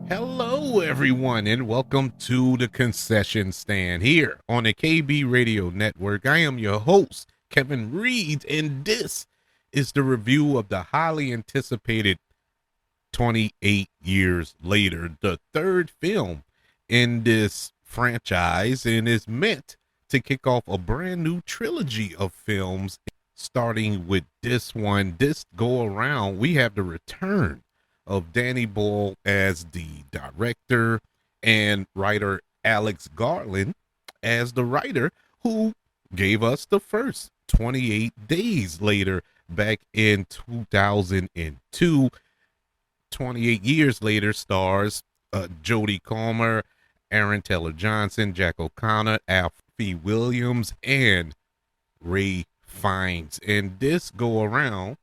Hello, everyone, and welcome to the concession stand here on the KB Radio Network. I am your host, Kevin Reed, and this is the review of the highly anticipated 28 years later, the third film in this franchise, and is meant to kick off a brand new trilogy of films. Starting with this one, this go around, we have the return of Danny Boyle as the director and writer Alex Garland as the writer who gave us the first 28 days later back in 2002. 28 years later stars Jodie Comer, Aaron Taylor Johnson, Jack O'Connor, Alfie Williams, and Ray Fiennes. And this go around,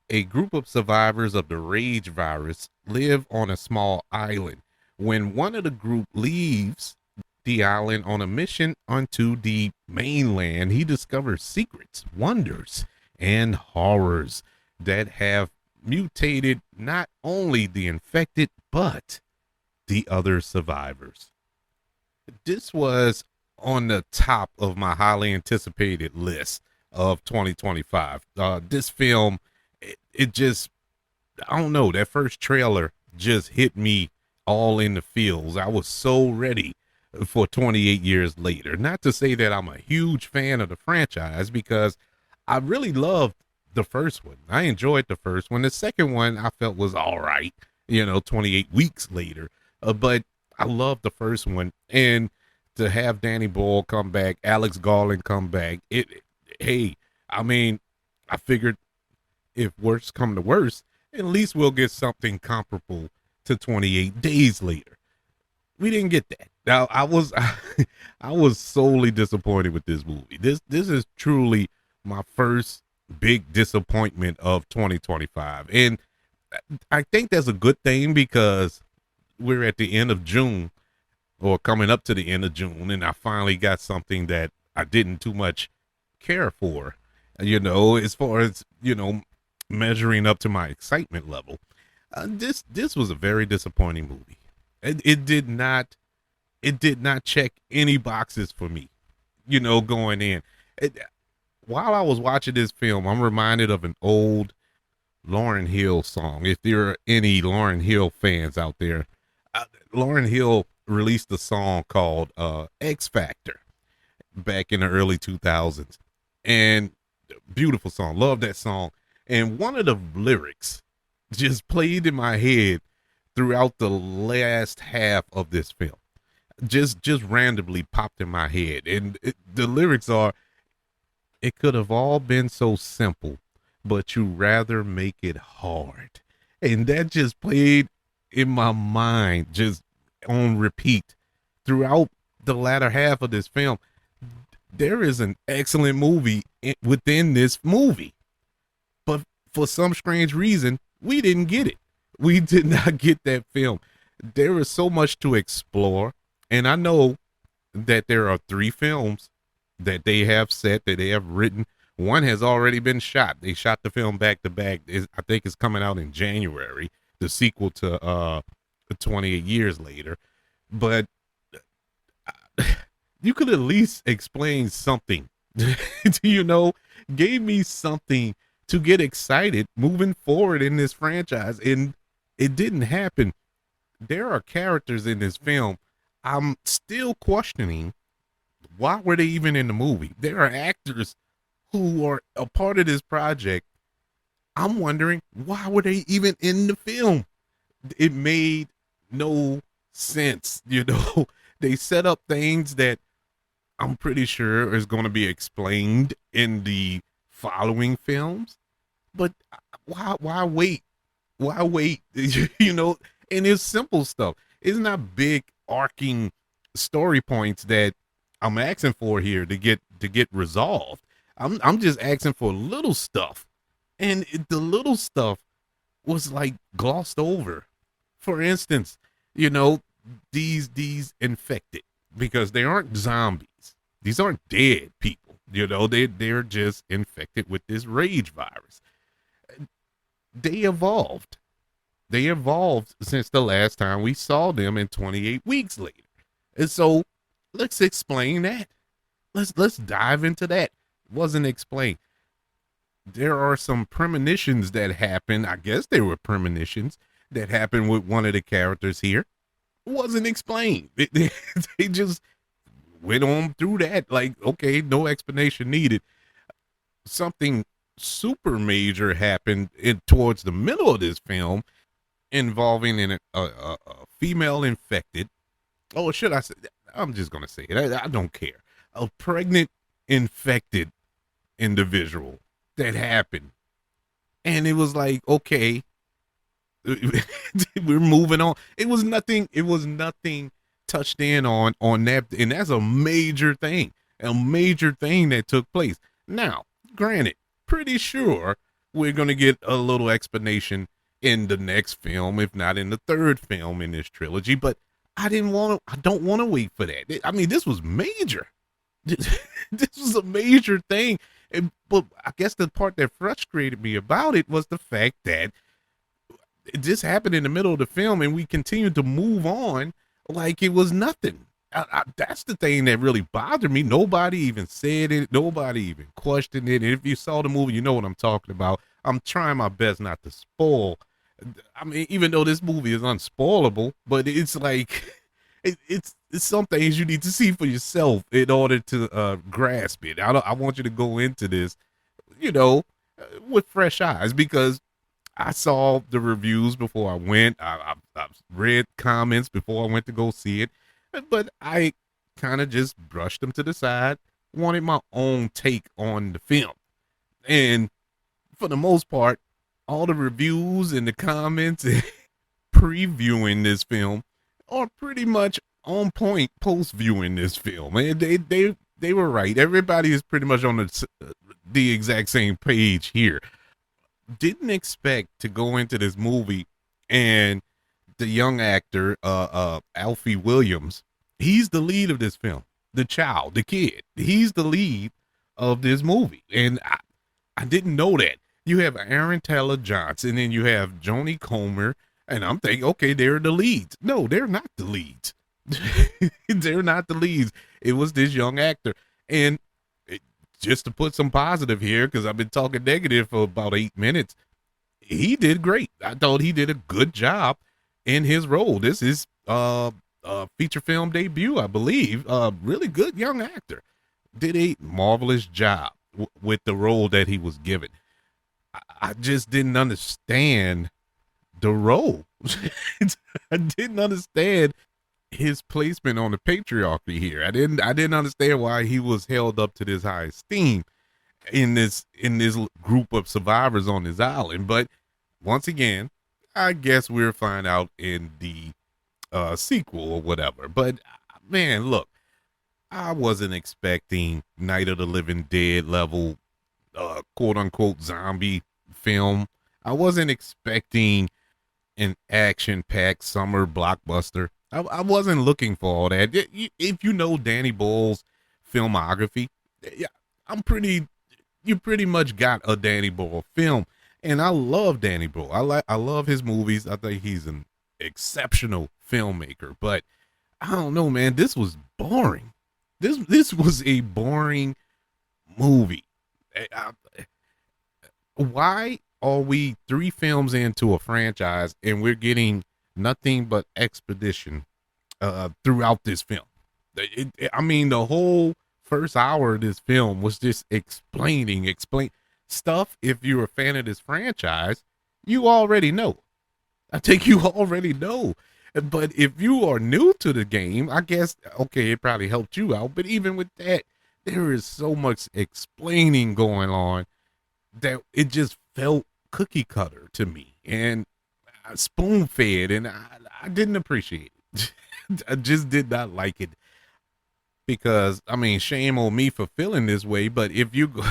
a group of survivors of the rage virus live on a small island. When one of the group leaves the island on a mission onto the mainland, he discovers secrets, wonders, and horrors that have mutated not only the infected, but the other survivors. This was on the top of my highly anticipated list of 2025. This film, it just, I don't know, that first trailer just hit me all in the feels. I was so ready for 28 years later. Not to say that I'm a huge fan of the franchise, because I really loved the first one. I enjoyed the first one. The second one I felt was all right, 28 weeks later. But I loved the first one. And to have Danny Boyle come back, Alex Garland come back, hey, I mean, I figured if worse come to worse, at least we'll get something comparable to 28 days later. We didn't get that. Now I was I was solely disappointed with this movie. This is truly my first big disappointment of 2025. And I think that's a good thing, because we're at the end of June, or coming up to the end of June, and I finally got something that I didn't too much care for, as far as, measuring up to my excitement level. This was a very disappointing movie. It did not check any boxes for me, going in. While I was watching this film, I'm reminded of an old Lauryn Hill song. If there are any Lauryn Hill fans out there, Lauryn Hill released a song called X Factor back in the early 2000s. And beautiful song. Love that song. And one of the lyrics just played in my head throughout the last half of this film. Just randomly popped in my head. And the lyrics are, "It could have all been so simple, but you rather make it hard." And that just played in my mind, just on repeat throughout the latter half of this film. There is an excellent movie within this movie, but for some strange reason, we didn't get it. We did not get that film. There is so much to explore, and I know that there are 3 films that they have set, that they have written. One has already been shot. They shot the film back to back. I think it's coming out in January, the sequel to 28 years later. But you could at least explain something, gave me something to get excited moving forward in this franchise. And it didn't happen. There are characters in this film I'm still questioning, why were they even in the movie? There are actors who are a part of this project. I'm wondering, why were they even in the film? It made no sense. They set up things that I'm pretty sure is going to be explained in the following films. But why wait? Why wait? And it's simple stuff. It's not big arcing story points that I'm asking for here to get resolved. I'm just asking for little stuff. And the little stuff was like glossed over. For instance, these infected, because they aren't zombies. These aren't dead people. They're just infected with this rage virus. They evolved. They evolved since the last time we saw them in 28 weeks later. And so let's explain that. Let's dive into that. Wasn't explained. There are some premonitions that happen. I guess they were premonitions that happened with one of the characters here. Wasn't explained. They just went on through that. Like, okay, no explanation needed. Something super major happened towards the middle of this film involving a female infected. Oh, should I say? I'm just going to say it. I don't care. A pregnant infected individual that happened. And it was like, okay, we're moving on. It was nothing touched in on that. And that's a major thing that took place. Now, granted, pretty sure we're going to get a little explanation in the next film, if not in the third film in this trilogy, but I don't want to wait for that. I mean, this was major. This was a major thing. But I guess the part that frustrated me about it was the fact that this happened in the middle of the film and we continued to move on like it was nothing. That's the thing that really bothered me. Nobody even said it. Nobody even questioned it. And if you saw the movie, you know what I'm talking about. I'm trying my best not to spoil. I mean, even though this movie is unspoilable, but it's like it's some things you need to see for yourself in order to grasp it. I want you to go into this, you know, with fresh eyes, because I saw the reviews before I went. I've read comments before I went to go see it, but I kind of just brushed them to the side. Wanted my own take on the film, and for the most part, all the reviews and the comments previewing this film are pretty much on point post viewing this film. And they were right. Everybody is pretty much on the exact same page here. Didn't expect to go into this movie and the young actor Alfie Williams, he's the lead of this film. The child, the kid, he's the lead of this movie. And I didn't know that. You have Aaron Taylor Johnson and you have Joni Comer, and I'm thinking, okay, they're the leads. No, they're not the leads. They're not the leads. It was this young actor. And just to put some positive here, because I've been talking negative for about 8 minutes, he did great. I thought he did a good job in his role. This is feature film debut, I believe. Really good young actor. Did a marvelous job with the role that he was given. I just didn't understand the role. I didn't understand his placement on the patriarchy here. I didn't understand why he was held up to this high esteem in this group of survivors on this island. But once again, I guess we'll find out in the sequel or whatever. But man, look, I wasn't expecting Night of the Living Dead level quote unquote zombie film. I wasn't expecting an action-packed summer blockbuster. I wasn't looking for all that. If you know Danny Boyle's filmography, you pretty much got a Danny Boyle film. And I love Danny Boyle. I love his movies. I think he's an exceptional filmmaker. But I don't know, man. This was boring. This was a boring movie. Why are we 3 films into a franchise and we're getting nothing but expedition throughout this film? I mean, the whole first hour of this film was just explain stuff. If you're a fan of this franchise, you already know. I think you already know. But if you are new to the game, I guess, okay, it probably helped you out. But even with that, there is so much explaining going on that it just felt cookie cutter to me and spoon fed, and I didn't appreciate it. I just did not like it, because I mean, shame on me for feeling this way. But if you go,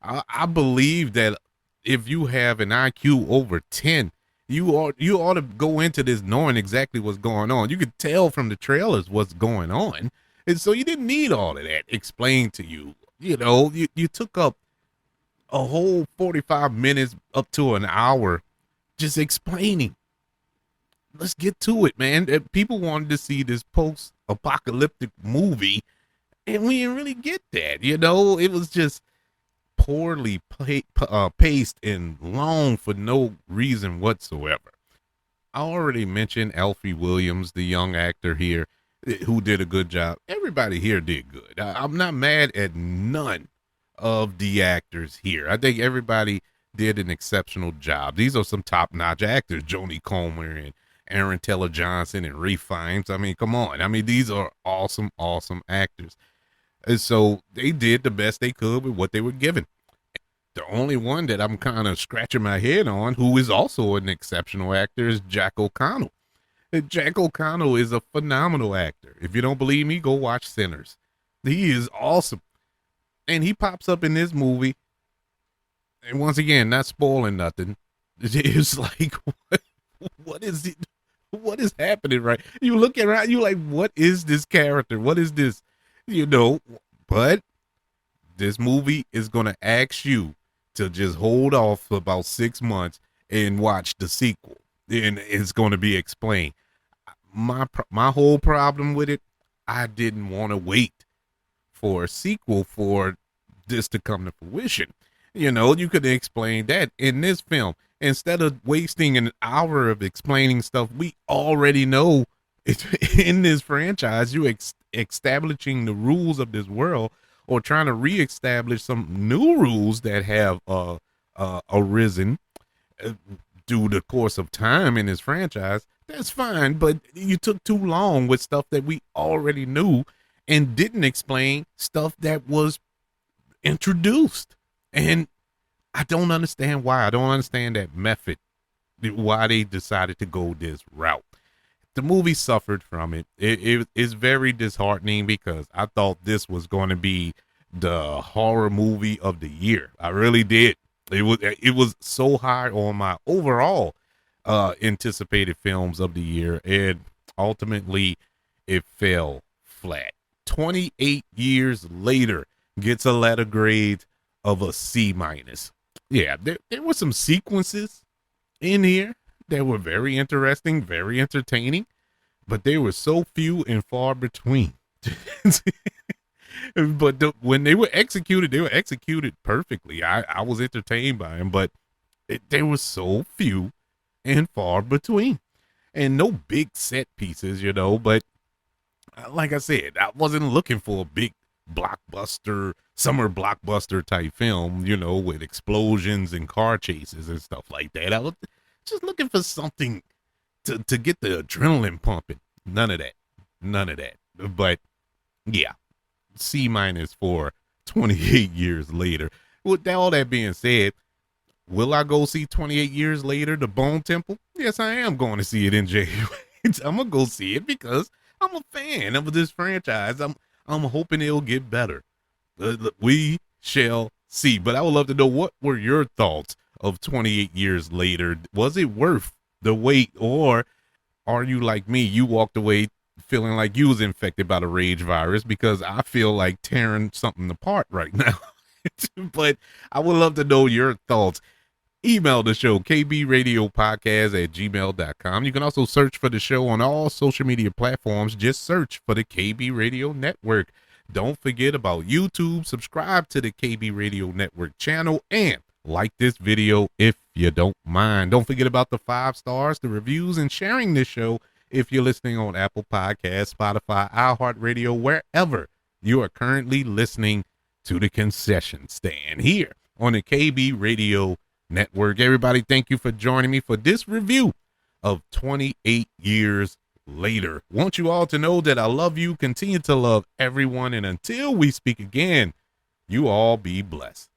I believe that if you have an IQ over 10, you ought to go into this knowing exactly what's going on. You could tell from the trailers what's going on, and so you didn't need all of that explained to you. You know, you took up a whole 45 minutes up to an hour just explaining. let's get to it, man. People wanted to see this post-apocalyptic movie, and we didn't really get that. It was just poorly paced and long for no reason whatsoever. I already mentioned Alfie Williams, the young actor here, who did a good job. Everybody here did good. I'm not mad at none of the actors here. I think everybody did an exceptional job. These are some top-notch actors: Jodie Comer and Aaron Taylor Johnson and Ralph Fiennes. I mean, come on. I mean, these are awesome, awesome actors. And so they did the best they could with what they were given. The only one that I'm kind of scratching my head on, who is also an exceptional actor, is Jack O'Connell. And Jack O'Connell is a phenomenal actor. If you don't believe me, go watch Sinners. He is awesome. And he pops up in this movie. And once again, not spoiling nothing. It's like, what is it? What is happening, right? You look around, you like, what is this character? What is this? But this movie is going to ask you to just hold off for about 6 months and watch the sequel. And it's going to be explained. My whole problem with it, I didn't want to wait for a sequel for this to come to fruition. You could explain that in this film. Instead of wasting an hour of explaining stuff we already know in this franchise, you establishing the rules of this world, or trying to reestablish some new rules that have arisen through the course of time in this franchise. That's fine, but you took too long with stuff that we already knew and didn't explain stuff that was introduced. And I don't understand why. I don't understand that method, why they decided to go this route. The movie suffered from it. It is very disheartening because I thought this was going to be the horror movie of the year. I really did. It was so high on my overall anticipated films of the year, and ultimately it fell flat. 28 years later, gets a letter grade of a C-. Yeah, there were some sequences in here that were very interesting, very entertaining, but they were so few and far between. But when they were executed perfectly. I was entertained by them, but they were so few and far between. And no big set pieces, but like I said, I wasn't looking for a big summer blockbuster type film, with explosions and car chases and stuff like that. I was just looking for something to get the adrenaline pumping. None of that. But yeah, C- for 28 years later. With all that being said, will I go see 28 years later, The Bone Temple? Yes, I am going to see it in January. I'm going to go see it because I'm a fan of this franchise. I'm hoping it'll get better. We shall see. But I would love to know, what were your thoughts of 28 years later? Was it worth the wait, or are you like me? You walked away feeling like you was infected by the rage virus, because I feel like tearing something apart right now. But I would love to know your thoughts. Email the show, kbradiopodcast@gmail.com. You can also search for the show on all social media platforms. Just search for the KB Radio Network. Don't forget about YouTube. Subscribe to the KB Radio Network channel and like this video if you don't mind. Don't forget about the 5 stars, the reviews, and sharing this show if you're listening on Apple Podcasts, Spotify, iHeartRadio, wherever you are currently listening to the Concession Stand here on the KB Radio Network. Everybody, thank you for joining me for this review of 28 years later. Want you all to know that I love you, continue to love everyone, and until we speak again, you all be blessed.